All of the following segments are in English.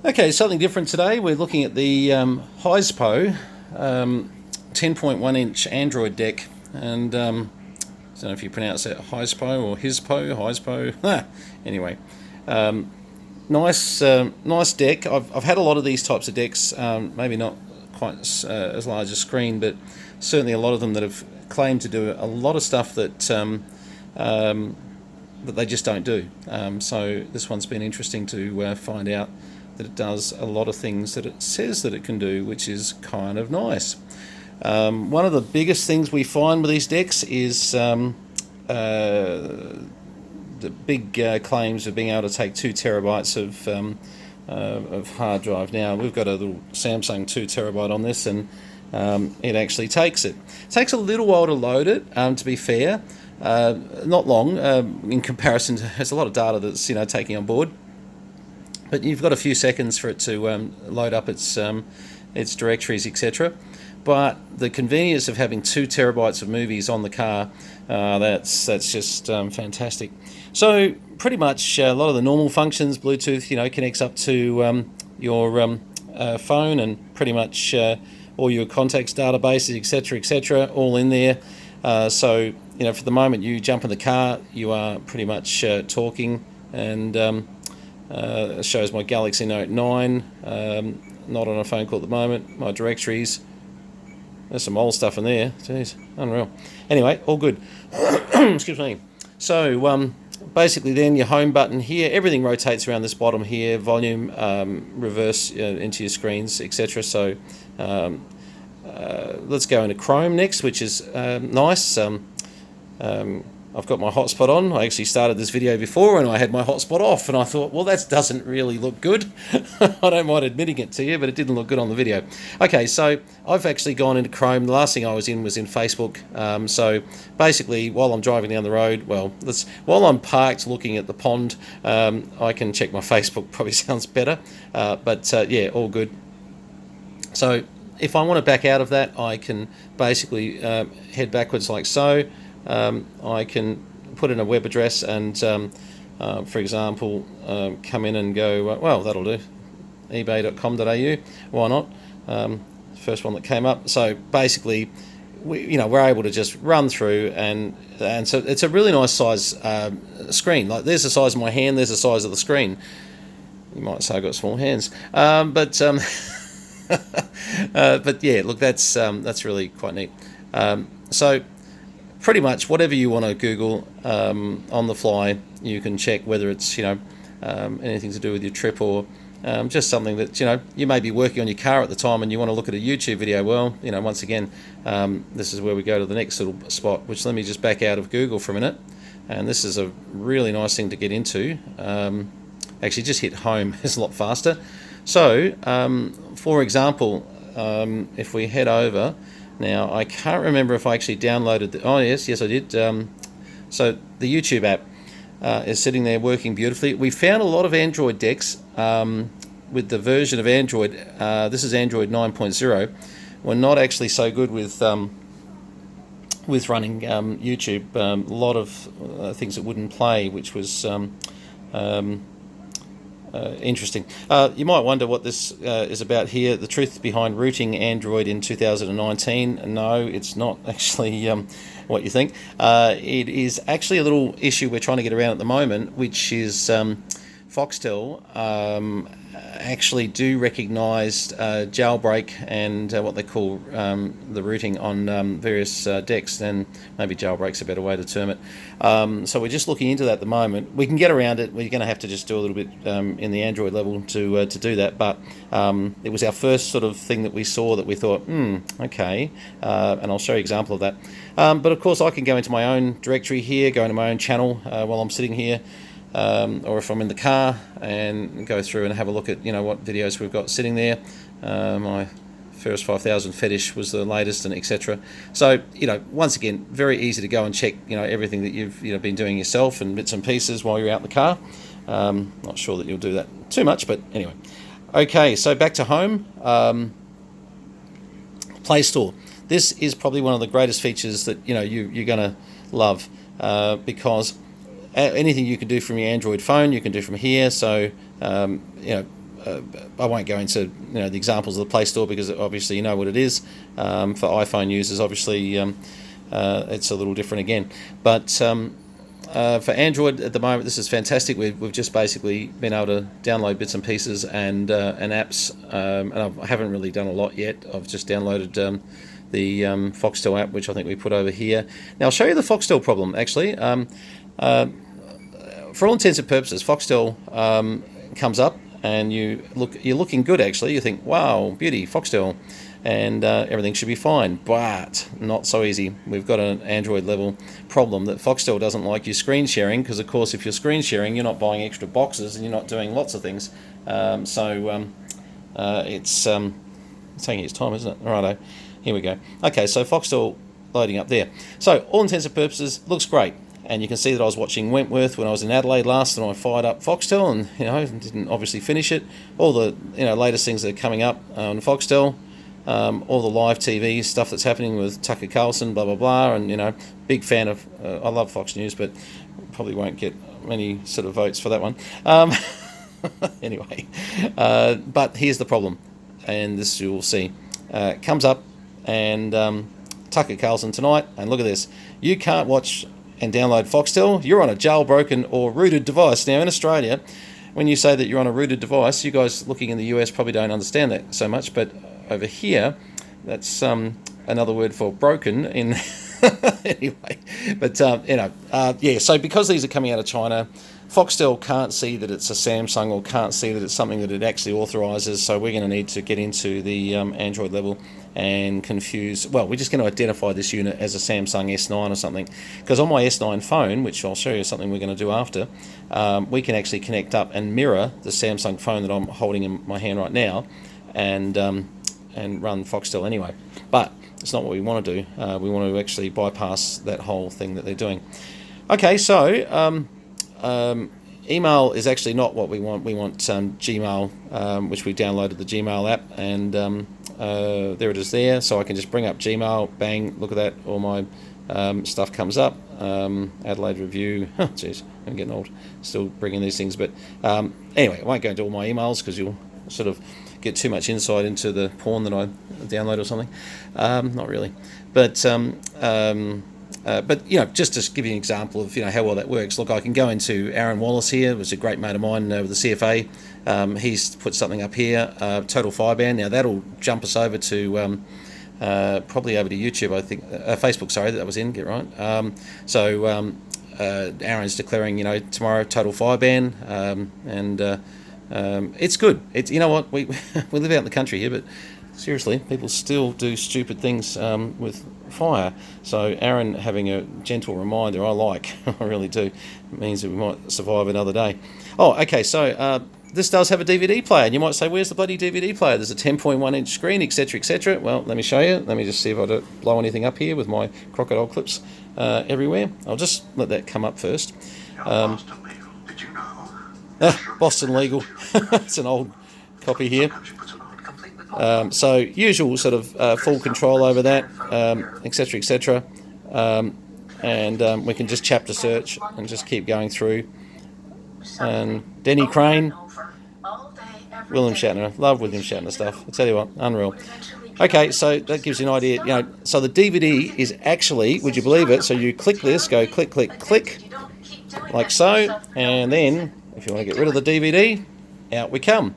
Okay, something different today. We're looking at the Hizpo 10.1 inch Android deck, and I don't know if you pronounce it Hizpo or Hizpo. Anyway, nice deck. I've had a lot of these types of decks, maybe not quite as large a screen, but certainly a lot of them that have claimed to do a lot of stuff that that they just don't do. So this one's been interesting to find out that it does a lot of things that it says that it can do, which is kind of nice. One of the biggest things we find with these decks is the big claims of being able to take 2 terabytes of hard drive. Now we've got a little Samsung 2 terabyte on this, and it actually takes it. It takes a little while to load it. To be fair, not long in comparison to. There's a lot of data that's taking on board, but you've got a few seconds for it to load up its directories, etc. But the convenience of having 2 terabytes of movies on the car, that's just fantastic. So pretty much a lot of the normal functions, Bluetooth, connects up to your phone, and pretty much all your contacts, databases, etc., all in there. So for the moment you jump in the car, you are pretty much talking, and it shows my Galaxy Note 9, not on a phone call at the moment, my directories. There's some old stuff in there. Jeez, unreal. Anyway, all good. Excuse me. So basically then your home button here, everything rotates around this bottom here, volume, reverse into your screens, etc. So let's go into Chrome next, which is nice. I've got my hotspot on. I actually started this video before and I had my hotspot off, and I thought, well, that doesn't really look good. I don't mind admitting it to you, but it didn't look good on the video. Okay, so I've actually gone into Chrome. The last thing I was in Facebook. So basically, while I'm driving down the road, while I'm parked looking at the pond, I can check my Facebook. Probably sounds better, but yeah, all good. So if I want to back out of that, I can basically head backwards like so. I can put in a web address and, for example, come in and go, well, that'll do, ebay.com.au, why not? First one that came up. So basically, we're able to just run through, and so it's a really nice size screen. Like, there's the size of my hand, there's the size of the screen. You might say I've got small hands, but yeah, look, that's really quite neat. So pretty much whatever you want to Google on the fly, you can check whether it's anything to do with your trip, or just something that you may be working on your car at the time and you want to look at a YouTube video. Well, once again, this is where we go to the next little spot, which, let me just back out of Google for a minute, and this is a really nice thing to get into. Actually, just hit home. It's a lot faster. So for example, if we head over now, I can't remember if I actually downloaded oh yes I did. So the YouTube app is sitting there working beautifully. We found a lot of Android decks with the version of Android, this is Android 9.0, were not actually so good with running YouTube. A lot of things that wouldn't play, which was interesting. You might wonder what this is about here. The truth behind rooting Android in 2019. No, it's not actually what you think. It is actually a little issue we're trying to get around at the moment, which is Foxtel actually do recognise jailbreak and what they call the rooting on various decks, and maybe jailbreak's a better way to term it. So we're just looking into that at the moment. We can get around it. We're going to have to just do a little bit in the Android level to do that, but it was our first sort of thing that we saw that we thought, okay, and I'll show you an example of that. But of course I can go into my own directory here, go into my own channel while I'm sitting here. Or if I'm in the car, and go through and have a look at what videos we've got sitting there. My first 5000 fetish was the latest, and etc. So once again, very easy to go and check everything that you've been doing yourself and bits and pieces while you're out in the car. Not sure that you'll do that too much, but anyway. Okay, so back to home. Play Store. This is probably one of the greatest features that you're going to love, because anything you can do from your Android phone, you can do from here. So I won't go into the examples of the Play Store because obviously you know what it is. For iPhone users, obviously it's a little different again. But for Android at the moment, this is fantastic. We've just basically been able to download bits and pieces and apps, and I haven't really done a lot yet. I've just downloaded the Foxtel app, which I think we put over here. Now I'll show you the Foxtel problem. Actually, for all intents and purposes, Foxtel comes up, and you're looking good. Actually, you think, wow, beauty, Foxtel, and everything should be fine. But not so easy. We've got an Android level problem that Foxtel doesn't like you screen sharing, because of course if you're screen sharing, you're not buying extra boxes and you're not doing lots of things. It's taking its time, isn't it? Righto, here we go. Okay, so Foxtel loading up there. So all intents and purposes, looks great. And you can see that I was watching Wentworth when I was in Adelaide last, and I fired up Foxtel, and didn't obviously finish it. All the latest things that are coming up on Foxtel, all the live TV stuff that's happening with Tucker Carlson, blah blah blah, and big fan of. I love Fox News, but probably won't get many sort of votes for that one. Anyway, but here's the problem, and this you'll see. Comes up, and Tucker Carlson tonight, and look at this. You can't watch and download Foxtel. You're on a jailbroken or rooted device. Now in Australia, when you say that you're on a rooted device, you guys looking in the US probably don't understand that so much, but over here, that's another word for broken in anyway. But yeah, so because these are coming out of China, Foxtel can't see that it's a Samsung, or can't see that it's something that it actually authorises, so we're going to need to get into the Android level and confuse, well, we're just going to identify this unit as a Samsung S9 or something, because on my S9 phone, which I'll show you something we're going to do after, we can actually connect up and mirror the Samsung phone that I'm holding in my hand right now, and run Foxtel anyway. But it's not what we want to do. We want to actually bypass that whole thing that they're doing. Okay, so email is actually not what we want. We want Gmail, which we downloaded the Gmail app, and there it is there. So I can just bring up Gmail, bang, look at that, all my stuff comes up. Adelaide Review, jeez, I'm getting old, still bringing these things. But anyway, I won't go into all my emails because you'll sort of get too much insight into the porn that I download or something. Not really, but just to give you an example of how well that works. Look, I can go into Aaron Wallace here, who's a great mate of mine with the CFA. He's put something up here, total fireband. Now that'll jump us over to probably over to YouTube, I think, Facebook. Sorry, that was in. Get right. Aaron's declaring, tomorrow total fireband, and it's good. It's what we we live out in the country here, but seriously, people still do stupid things with fire. So Aaron having a gentle reminder, I like. I really do. It means that we might survive another day. Oh, okay. So this does have a DVD player, and you might say, "Where's the bloody DVD player?" There's a 10.1-inch screen, etc., etc. Well, let me show you. Let me just see if I don't blow anything up here with my crocodile clips everywhere. I'll just let that come up first. Boston Legal. Did you know? Boston Legal. It's an old copy here. So usual sort of full control over that, etc., etc. And we can just chapter search and just keep going through. And Denny Crane, William Shatner, love William Shatner stuff. I tell you what, unreal. Okay, so that gives you an idea. So the DVD is actually, would you believe it? So you click this, go click, click, click, like so, and then if you want to get rid of the DVD, out we come,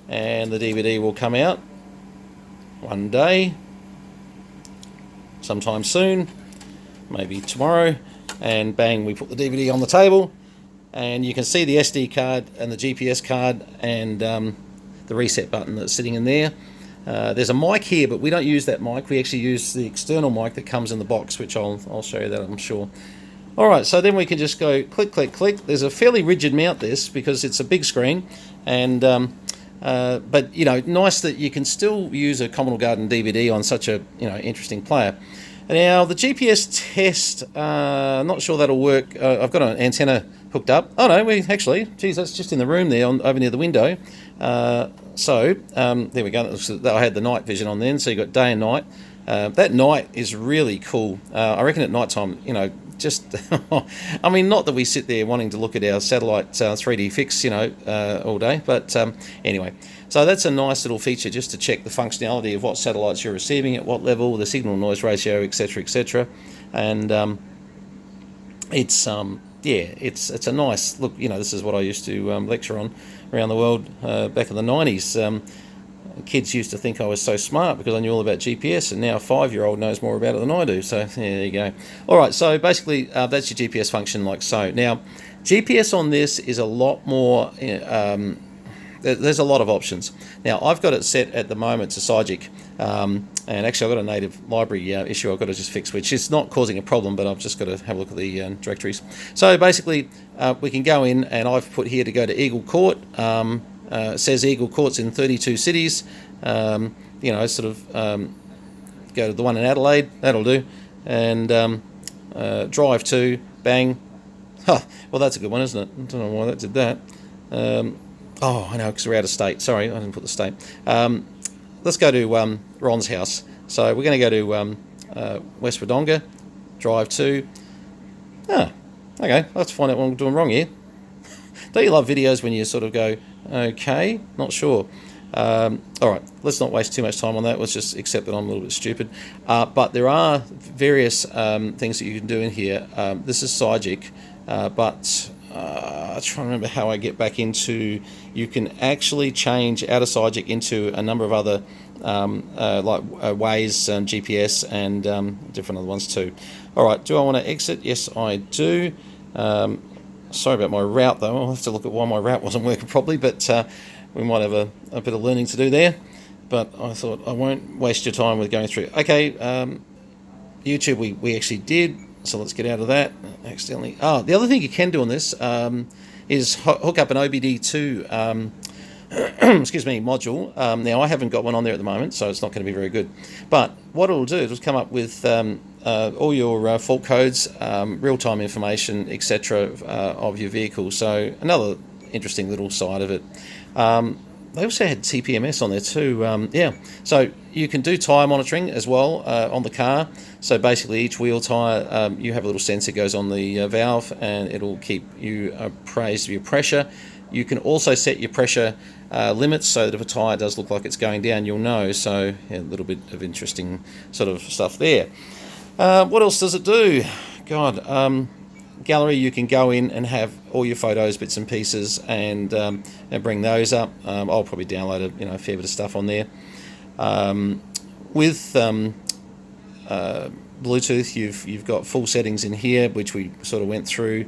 and the DVD will come out one day, sometime soon, maybe tomorrow, and bang, we put the DVD on the table, and you can see the SD card and the GPS card and the reset button that's sitting in there. There's a mic here, but we don't use that mic. We actually use the external mic that comes in the box, which I'll show you that, I'm sure. Alright, so then we can just go click, click, click. There's a fairly rigid mount this because it's a big screen, and but nice that you can still use a Commodore Garden DVD on such a interesting player. Now the GPS test, not sure that'll work. I've got an antenna hooked up. Oh no, geez, that's just in the room there, over near the window. So there we go. I had the night vision on then, so you got day and night. That night is really cool. I reckon at night time, just, I mean, not that we sit there wanting to look at our satellite 3D fix, all day, but anyway. So that's a nice little feature just to check the functionality of what satellites you're receiving at what level, the signal noise ratio, etc., etc. And it's it's a nice look. This is what I used to lecture on around the world back in the 90s. Kids used to think I was so smart because I knew all about GPS, and now a 5-year-old knows more about it than I do. So there you go. All right, so basically that's your GPS function like so. Now, GPS on this is a lot more, there's a lot of options. Now, I've got it set at the moment to Sygic, and actually I've got a native library issue I've got to just fix, which is not causing a problem, but I've just got to have a look at the directories. So basically, we can go in, and I've put here to go to Eagle Court. It says Eagle Court's in 32 cities. Go to the one in Adelaide, that'll do. And drive to, bang. Huh, well, that's a good one, isn't it? I don't know why that did that. I know, because we're out of state. Sorry, I didn't put the state. Let's go to Ron's house. So we're going to go to West Wodonga, drive to... okay, let's find out what I'm doing wrong here. Don't you love videos when you sort of go, okay, not sure. All right, let's not waste too much time on that. Let's just accept that I'm a little bit stupid. But there are various things that you can do in here. This is Sygic, but I'm trying to remember how I get back into... You can actually change out of Sygic into a number of other like Waze, GPS, and different other ones too. All right, do I want to exit? Yes, I do. Sorry about my route, though. I'll have to look at why my route wasn't working properly, but we might have a bit of learning to do there. But I thought I won't waste your time with going through. Okay, YouTube we actually did, so let's get out of that. Accidentally. The other thing you can do on this is hook up an OBD2 excuse me, module. Now, I haven't got one on there at the moment, so it's not going to be very good. But what it'll do is come up with all your fault codes, real-time information, etc. Of your vehicle. So another interesting little side of it. They also had TPMS on there too. So you can do tyre monitoring as well on the car. So basically each wheel tyre, you have a little sensor goes on the valve, and it'll keep you appraised of your pressure. You can also set your pressure limits so that if a tyre does look like it's going down, you'll know. So a little bit of interesting sort of stuff there. What else does it do? God, gallery, you can go in and have all your photos, bits and pieces, and bring those up. I'll probably download a fair bit of stuff on there. With Bluetooth, you've got full settings in here, which we sort of went through.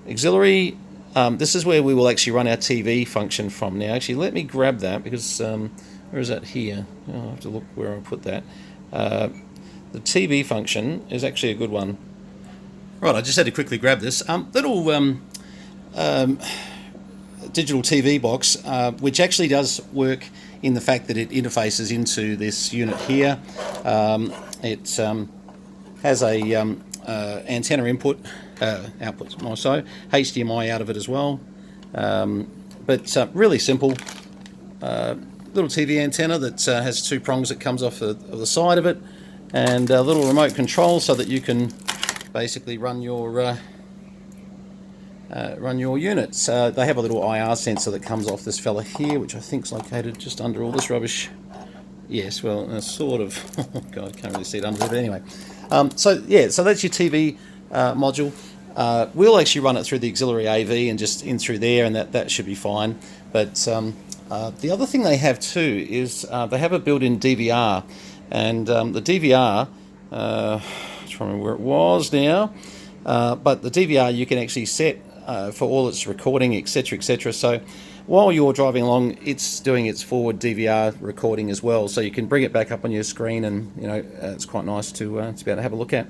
Auxiliary. This is where we will actually run our TV function from. Now, actually, let me grab that, because where is that here? I'll have to look where I put that. The TV function is actually a good one. Right, I just had to quickly grab this. Little digital TV box, which actually does work in the fact that it interfaces into this unit here. It has a antenna input, output, more so, HDMI out of it as well. But really simple. Little TV antenna that has two prongs that comes off the side of it, and a little remote control so that you can basically run your units. They have a little IR sensor that comes off this fella here, which I think is located just under all this rubbish. Yes, well, sort of. Oh God, can't really see it under there, but anyway. So that's your TV module. We'll actually run it through the auxiliary AV and just in through there, and that should be fine. But the other thing they have too is they have a built-in DVR, and the DVR, I'm trying to remember where it was now, but the DVR you can actually set for all its recording, etc., etc. So while you're driving along, it's doing its forward DVR recording as well, so you can bring it back up on your screen, and it's quite nice to be able to have a look at.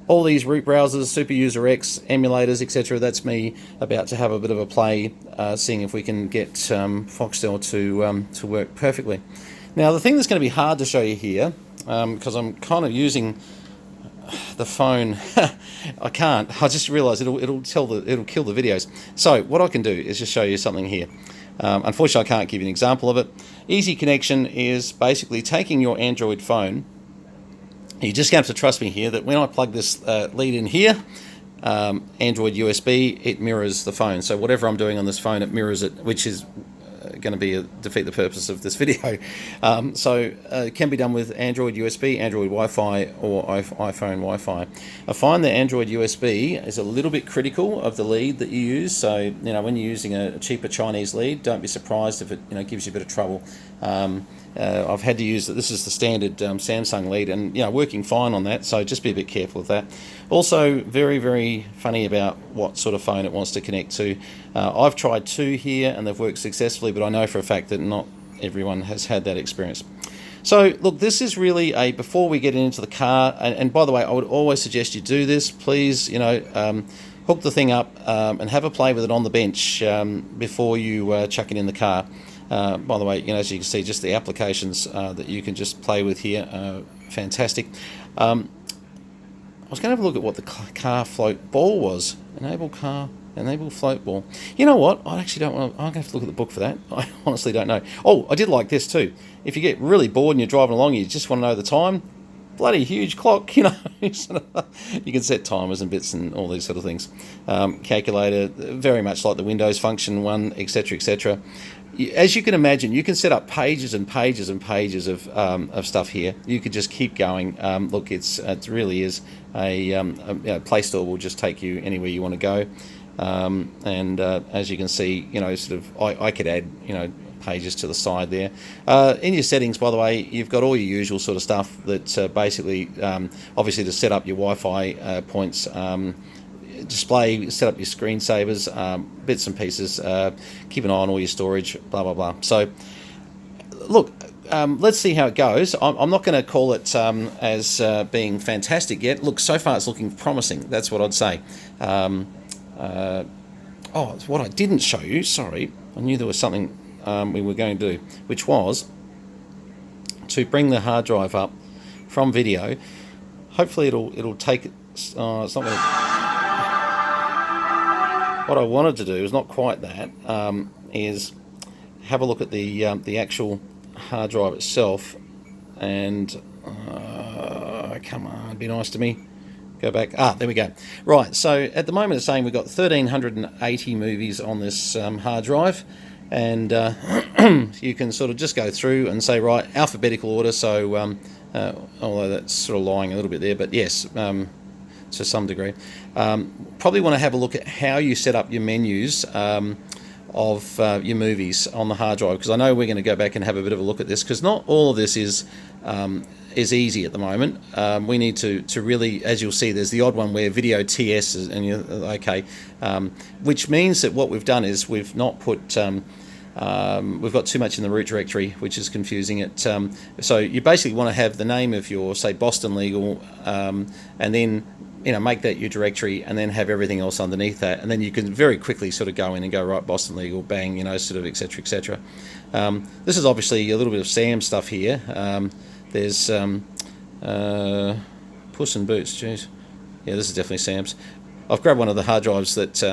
All these root browsers, Super User X, emulators, etc. That's me about to have a bit of a play, seeing if we can get Foxtel to work perfectly. Now, the thing that's going to be hard to show you here, because I'm kind of using the phone, I can't. I just realised it'll kill the videos. So what I can do is just show you something here. Unfortunately, I can't give you an example of it. Easy connection is basically taking your Android phone. You're just going to have to trust me here that when I plug this lead in here, Android USB, it mirrors the phone. So whatever I'm doing on this phone, it mirrors it, which is going to be defeat the purpose of this video. It can be done with Android USB, Android Wi-Fi, or iPhone Wi-Fi. I find that Android USB is a little bit critical of the lead that you use. So when you're using a cheaper Chinese lead, don't be surprised if it gives you a bit of trouble. I've had to use this is the standard Samsung lead, and working fine on that. So just be a bit careful of that. Also, very, very funny about what sort of phone it wants to connect to. I've tried 2 here, and they've worked successfully, but I know for a fact that not everyone has had that experience. So look, this is really before we get into the car, and by the way, I would always suggest you do this. Please, hook the thing up and have a play with it on the bench before you chuck it in the car. By the way, as you can see, just the applications that you can just play with here are fantastic. I was going to have a look at what the car float ball was. Enable float ball. You know what? I actually don't want to. I'm going to have to look at the book for that. I honestly don't know. Oh, I did like this too. If you get really bored and you're driving along, you just want to know the time. Bloody huge clock, you can set timers and bits and all these sort of things. Calculator, very much like the Windows function one, etc., etc. As you can imagine, you can set up pages and pages and pages of stuff here. You could just keep going. Look, it really is a Play Store will just take you anywhere you want to go. As you can see, I could add pages to the side there. In your settings, by the way, you've got all your usual sort of stuff that basically, obviously to set up your Wi-Fi points, display, set up your screensavers, bits and pieces, keep an eye on all your storage, blah, blah, blah. So, look, let's see how it goes. I'm not going to call it as being fantastic yet. Look, so far it's looking promising. That's what I'd say. What I didn't show you, sorry, I knew there was something we were going to do, which was to bring the hard drive up from video. Hopefully it'll take it's not going to. What I wanted to do is not quite that. Is have a look at the actual hard drive itself, and come on, be nice to me. Go back. There we go. Right. So at the moment, it's saying we've got 1,380 movies on this hard drive. And you can sort of just go through and say, right, alphabetical order. So, although that's sort of lying a little bit there, but yes, to some degree. Probably want to have a look at how you set up your menus of your movies on the hard drive, because I know we're going to go back and have a bit of a look at this, because not all of this is easy at the moment. We need to really, as you'll see, there's the odd one where video TS is, and you're okay, which means that what we've done is we've not put we've got too much in the root directory, which is confusing it. So you basically want to have the name of your, say, Boston Legal, and then make that your directory, and then have everything else underneath that, and then you can very quickly sort of go in and go, right, Boston Legal, bang, sort of, etc., etc. This is obviously a little bit of Sam stuff here. There's Puss in Boots, jeez. Yeah, this is definitely Sam's. I've grabbed one of the hard drives that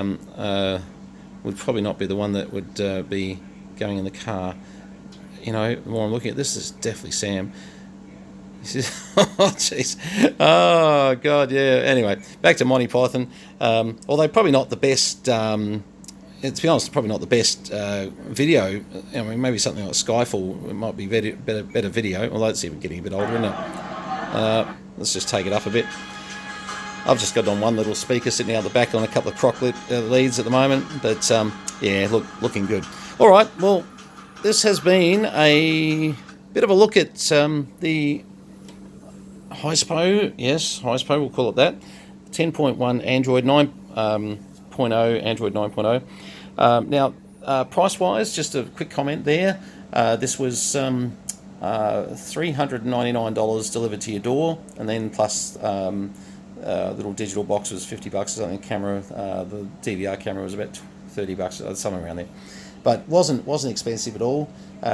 would probably not be the one that would be going in the car. The more I'm looking at this, is definitely Sam. This is, oh, jeez. Oh, God, yeah. Anyway, back to Monty Python. Although probably not the best, to be honest, probably not the best video. Maybe something like Skyfall, it might be better video, although it's even getting a bit older, isn't it? Let's just take it up a bit. I've just got it on one little speaker sitting out the back on a couple of crock leads at the moment, but yeah, looking good. All right, well, this has been a bit of a look at the Hizpo, Hizpo, we'll call it that, 10.1 Android 9.0, Android 9.0. Now, price-wise, just a quick comment there. This was $399 delivered to your door, and then plus little digital box was $50 or something. Camera, the DVR camera was about $30, somewhere around there. But wasn't expensive at all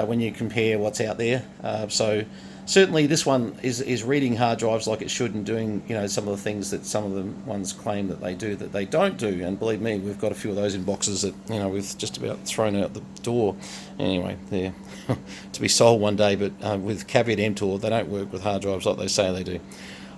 when you compare what's out there. So certainly this one is reading hard drives like it should and doing, you know, some of the things that some of the ones claim that they don't do. And believe me, we've got a few of those in boxes that, you know, we've just about thrown out the door. Anyway, they're to be sold one day, but with caveat emptor, they don't work with hard drives like they say they do.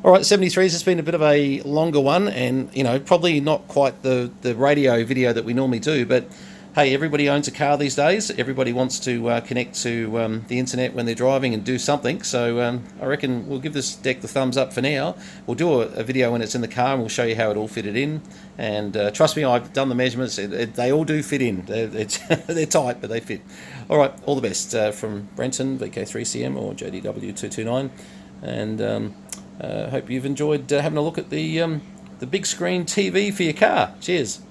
All right, 73s has been a bit of a longer one, and, you know, probably not quite the radio video that we normally do, but hey, everybody owns a car these days. Everybody wants to connect to the internet when they're driving and do something. So I reckon we'll give this deck the thumbs up for now. We'll do a video when it's in the car and we'll show you how it all fitted in. And trust me, I've done the measurements. They all do fit in. They're tight, but they fit. All right, all the best from Brenton, VK3CM or JDW229. And hope you've enjoyed having a look at the big screen TV for your car. Cheers.